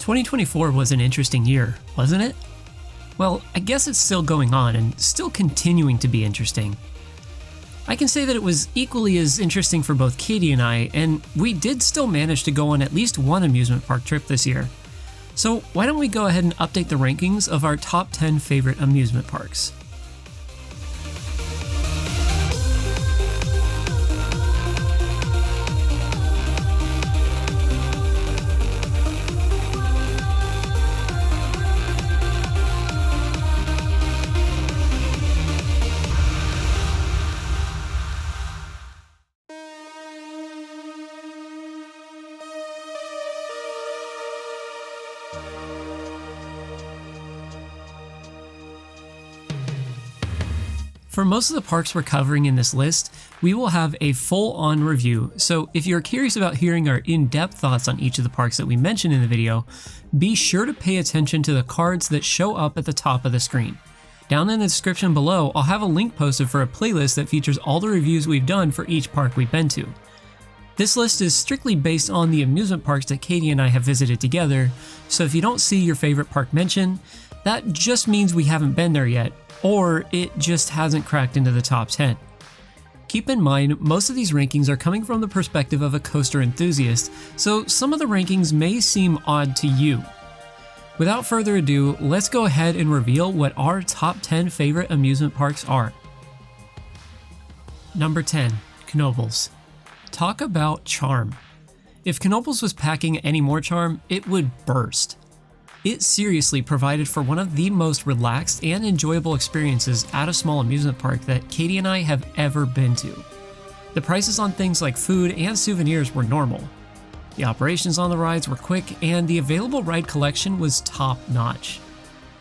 2024 was an interesting year, wasn't it? Well, I guess it's still going on and still continuing to be interesting. I can say that it was equally as interesting for both Katie and I, and we did still manage to go on at least one amusement park trip this year. So why don't we go ahead and update the rankings of our top 10 favorite amusement parks. For most of the parks we're covering in this list, we will have a full-on review, so if you're curious about hearing our in-depth thoughts on each of the parks that we mentioned in the video, be sure to pay attention to the cards that show up at the top of the screen. Down in the description below, I'll have a link posted for a playlist that features all the reviews we've done for each park we've been to. This list is strictly based on the amusement parks that Katie and I have visited together, so if you don't see your favorite park mentioned, that just means we haven't been there yet, or it just hasn't cracked into the top 10. Keep in mind, most of these rankings are coming from the perspective of a coaster enthusiast, so some of the rankings may seem odd to you. Without further ado, let's go ahead and reveal what our top 10 favorite amusement parks are. Number 10, Knoebels. Talk about charm. If Knoebels was packing any more charm, it would burst. It seriously provided for one of the most relaxed and enjoyable experiences at a small amusement park that Katie and I have ever been to. The prices on things like food and souvenirs were normal. The operations on the rides were quick, and the available ride collection was top-notch.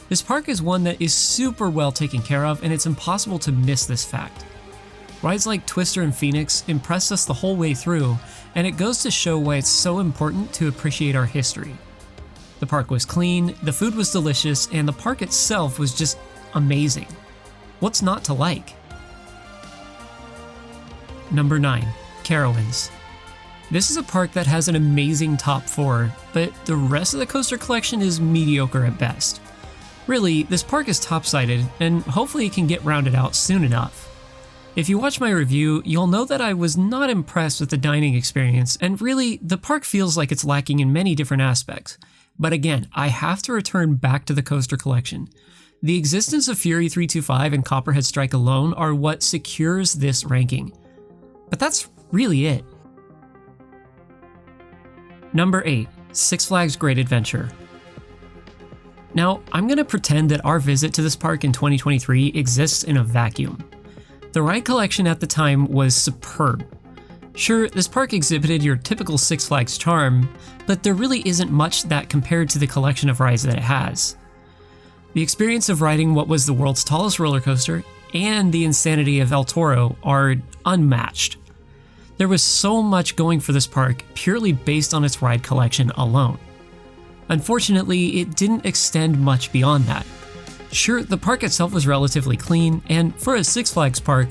This park is one that is super well taken care of, and it's impossible to miss this fact. Rides like Twister and Phoenix impressed us the whole way through, and it goes to show why it's so important to appreciate our history. The park was clean, the food was delicious, and the park itself was just amazing. What's not to like? Number 9, Carowinds. This is a park that has an amazing top 4, but the rest of the coaster collection is mediocre at best. Really, this park is top-sided, and hopefully it can get rounded out soon enough. If you watch my review, you'll know that I was not impressed with the dining experience, and really, the park feels like it's lacking in many different aspects. But again, I have to return back to the coaster collection. The existence of Fury 325 and Copperhead Strike alone are what secures this ranking. But that's really it. Number 8, Six Flags Great Adventure. Now, I'm going to pretend that our visit to this park in 2023 exists in a vacuum. The ride collection at the time was superb. Sure, this park exhibited your typical Six Flags charm, but there really isn't much that compared to the collection of rides that it has. The experience of riding what was the world's tallest roller coaster and the insanity of El Toro are unmatched. There was so much going for this park purely based on its ride collection alone. Unfortunately, it didn't extend much beyond that. Sure, the park itself was relatively clean, and for a Six Flags park,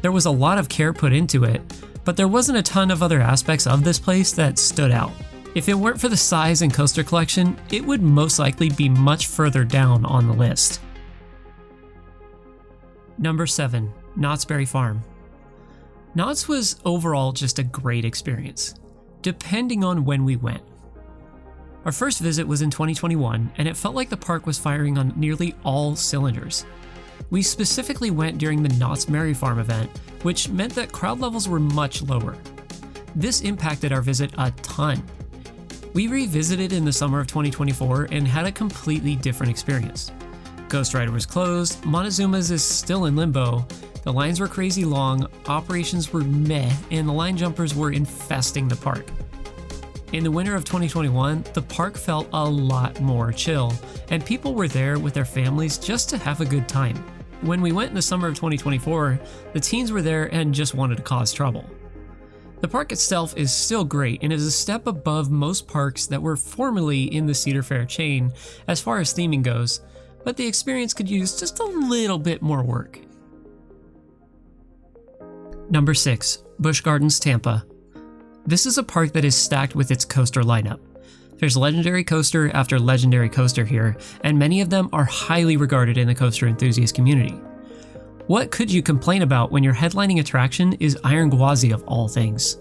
there was a lot of care put into it, but there wasn't a ton of other aspects of this place that stood out. If it weren't for the size and coaster collection, it would most likely be much further down on the list. Number 7, Knott's Berry Farm. Knott's was overall just a great experience, depending on when we went. Our first visit was in 2021, and it felt like the park was firing on nearly all cylinders. We specifically went during the Knott's Berry Farm event, which meant that crowd levels were much lower. This impacted our visit a ton. We revisited in the summer of 2024 and had a completely different experience. Ghost Rider was closed, Montezuma's is still in limbo, the lines were crazy long, operations were meh, and the line jumpers were infesting the park. In the winter of 2021, the park felt a lot more chill, and people were there with their families just to have a good time. When we went in the summer of 2024, the teens were there and just wanted to cause trouble. The park itself is still great and is a step above most parks that were formerly in the Cedar Fair chain as far as theming goes, but the experience could use just a little bit more work. Number 6, Busch Gardens, Tampa. This is a park that is stacked with its coaster lineup. There's legendary coaster after legendary coaster here, and many of them are highly regarded in the coaster enthusiast community. What could you complain about when your headlining attraction is Iron Gwazi of all things?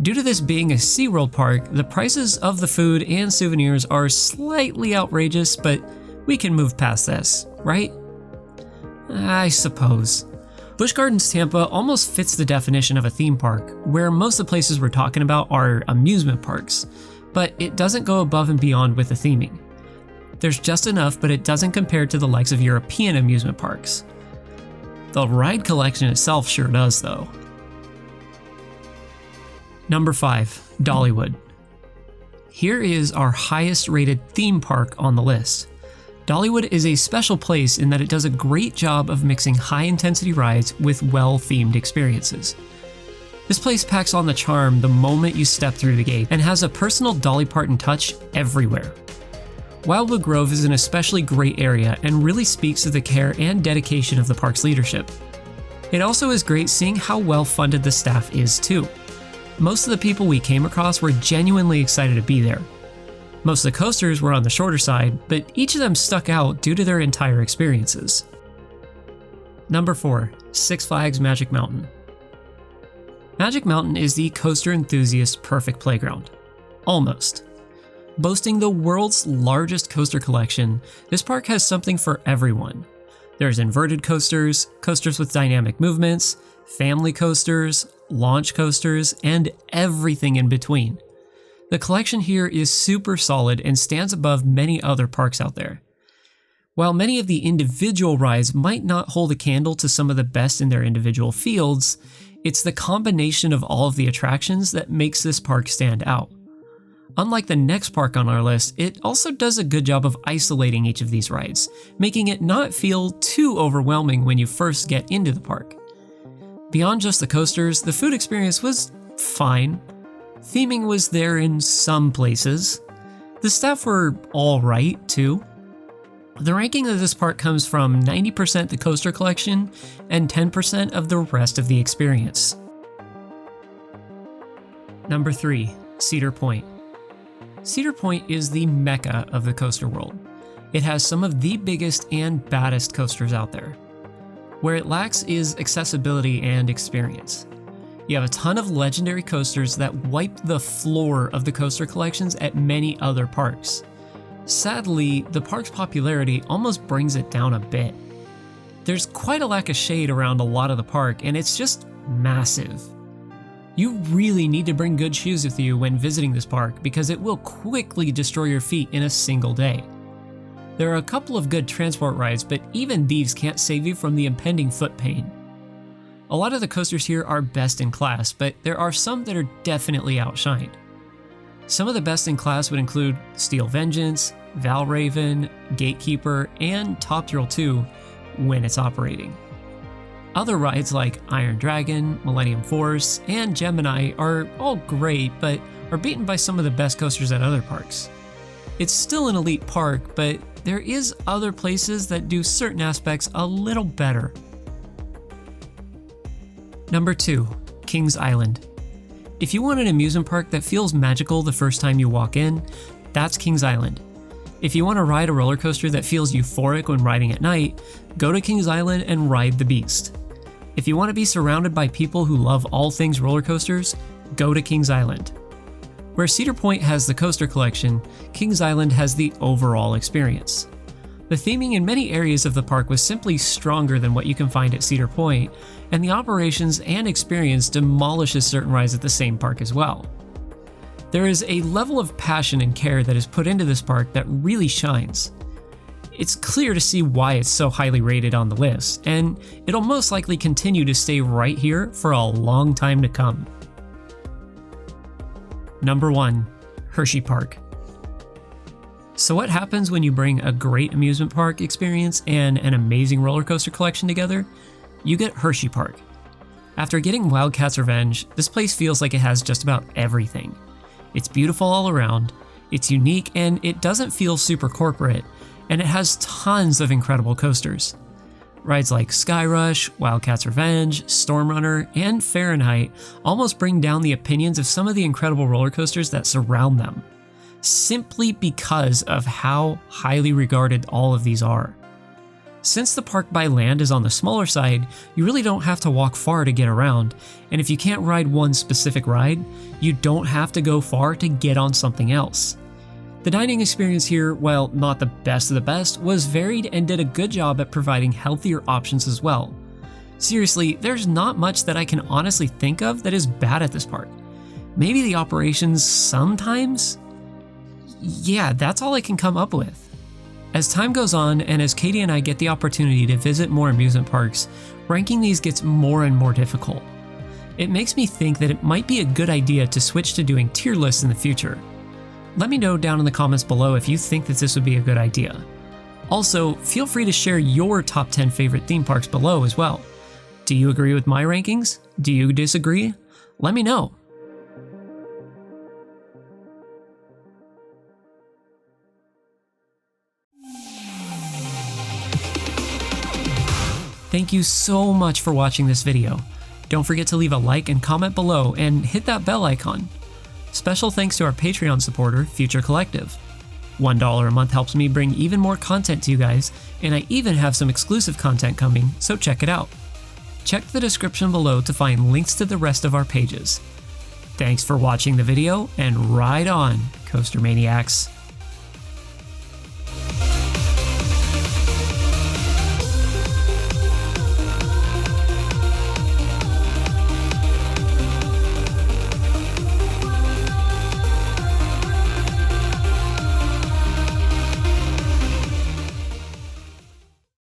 Due to this being a SeaWorld park, the prices of the food and souvenirs are slightly outrageous, but we can move past this, right? I suppose. Busch Gardens Tampa almost fits the definition of a theme park, where most of the places we're talking about are amusement parks, but it doesn't go above and beyond with the theming. There's just enough, but it doesn't compare to the likes of European amusement parks. The ride collection itself sure does, though. Number 5, Dollywood. Here is our highest rated theme park on the list. Dollywood is a special place in that it does a great job of mixing high-intensity rides with well-themed experiences. This place packs on the charm the moment you step through the gate and has a personal Dolly Parton touch everywhere. Wildwood Grove is an especially great area and really speaks to the care and dedication of the park's leadership. It also is great seeing how well funded the staff is too. Most of the people we came across were genuinely excited to be there. Most of the coasters were on the shorter side, but each of them stuck out due to their entire experiences. Number 4, Six Flags Magic Mountain. Magic Mountain is the coaster enthusiast's perfect playground. Almost. Boasting the world's largest coaster collection, this park has something for everyone. There's inverted coasters, coasters with dynamic movements, family coasters, launch coasters, and everything in between. The collection here is super solid and stands above many other parks out there. While many of the individual rides might not hold a candle to some of the best in their individual fields, it's the combination of all of the attractions that makes this park stand out. Unlike the next park on our list, it also does a good job of isolating each of these rides, making it not feel too overwhelming when you first get into the park. Beyond just the coasters, the food experience was fine. Theming was there in some places. The staff were alright too. The ranking of this park comes from 90% the coaster collection and 10% of the rest of the experience. Number 3, Cedar Point. Cedar Point is the mecca of the coaster world. It has some of the biggest and baddest coasters out there. Where it lacks is accessibility and experience. You have a ton of legendary coasters that wipe the floor of the coaster collections at many other parks. Sadly, the park's popularity almost brings it down a bit. There's quite a lack of shade around a lot of the park, and it's just massive. You really need to bring good shoes with you when visiting this park because it will quickly destroy your feet in a single day. There are a couple of good transport rides, but even these can't save you from the impending foot pain. A lot of the coasters here are best in class, but there are some that are definitely outshined. Some of the best in class would include Steel Vengeance, Valraven, Gatekeeper, and Top Thrill 2 when it's operating. Other rides like Iron Dragon, Millennium Force, and Gemini are all great, but are beaten by some of the best coasters at other parks. It's still an elite park, but there is other places that do certain aspects a little better. Number 2, Kings Island. If you want an amusement park that feels magical the first time you walk in, that's Kings Island. If you want to ride a roller coaster that feels euphoric when riding at night, go to Kings Island and ride the Beast. If you want to be surrounded by people who love all things roller coasters, go to Kings Island. Where Cedar Point has the coaster collection, Kings Island has the overall experience. The theming in many areas of the park was simply stronger than what you can find at Cedar Point, and the operations and experience demolishes certain rides at the same park as well. There is a level of passion and care that is put into this park that really shines. It's clear to see why it's so highly rated on the list, and it'll most likely continue to stay right here for a long time to come. Number 1, Hershey Park. So what happens when you bring a great amusement park experience and an amazing roller coaster collection together? You get Hershey Park. After getting Wildcat's Revenge, this place feels like it has just about everything. It's beautiful all around, it's unique, and it doesn't feel super corporate, and it has tons of incredible coasters. Rides like Sky Rush, Wildcat's Revenge, Storm Runner, and Fahrenheit almost bring down the opinions of some of the incredible roller coasters that surround them. simply because of how highly regarded all of these are. Since the park by land is on the smaller side, you really don't have to walk far to get around, and if you can't ride one specific ride, you don't have to go far to get on something else. The dining experience here, while not the best of the best, was varied and did a good job at providing healthier options as well. Seriously, there's not much that I can honestly think of that is bad at this park. Maybe the operations sometimes? Yeah, that's all I can come up with. As time goes on, and as Katie and I get the opportunity to visit more amusement parks, ranking these gets more and more difficult. It makes me think that it might be a good idea to switch to doing tier lists in the future. Let me know down in the comments below if you think that this would be a good idea. Also, feel free to share your top 10 favorite theme parks below as well. Do you agree with my rankings? Do you disagree? Let me know. Thank you so much for watching this video. Don't forget to leave a like and comment below and hit that bell icon. Special thanks to our Patreon supporter, Future Collective. $1 a month helps me bring even more content to you guys, and I even have some exclusive content coming, so check it out. Check the description below to find links to the rest of our pages. Thanks for watching the video, and ride on, KoasterManiacs.